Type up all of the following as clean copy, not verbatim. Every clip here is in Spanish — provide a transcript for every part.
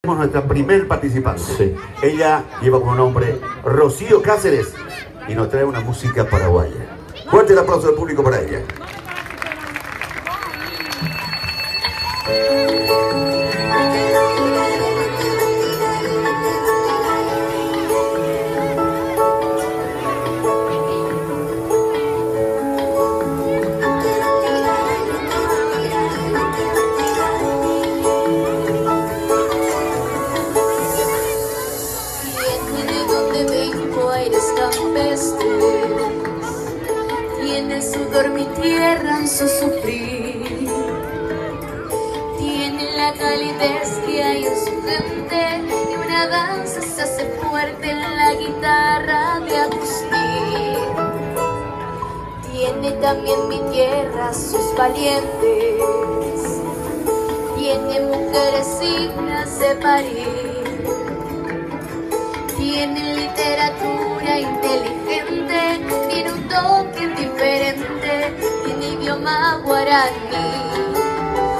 Nuestra primer participante. Sí. Ella lleva como nombre Rocío Cáceres y nos trae una música paraguaya. Fuerte el aplauso del público para ella. Tiene sudor mi tierra en su sufrir, tiene la calidez que hay en su gente y una danza se hace fuerte en la guitarra de Agustín. Tiene también mi tierra sus valientes, tiene mujeres dignas de parir, tiene literatura inteligente, tiene un toque diferente, tiene idioma guaraní.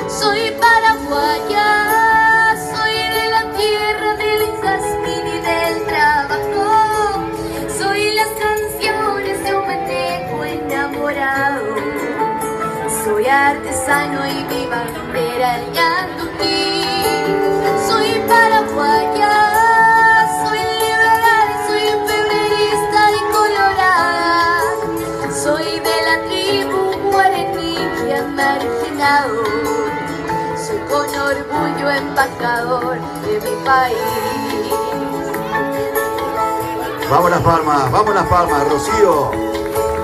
Soy paraguaya, soy de la tierra del jazmín y del trabajo, soy las canciones de un manejo enamorado, soy artesano y mi bandera el ñandutí. Soy paraguaya, soy con orgullo embajador de mi país. Vamos las palmas, Rocío,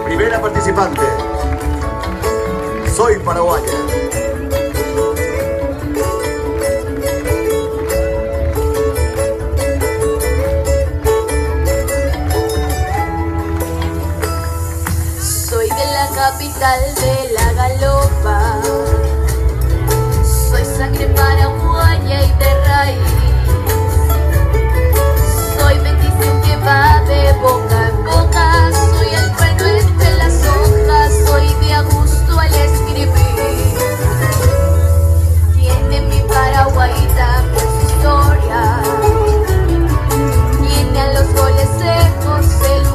primera participante. Soy paraguaya. Soy de la capital de la galopa, soy sangre paraguaya y de raíz, soy bendición que va de boca en boca, soy el trueno entre las hojas, soy de a gusto al escribir. Tiene mi paraguayita por su historia, tiene a los goles de José Luis,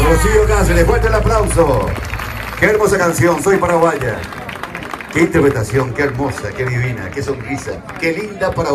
Rocío Cáceres, fuerte el aplauso. Qué hermosa canción, Soy paraguaya. Qué interpretación, qué hermosa, qué divina, qué sonrisa, qué linda paraguaya.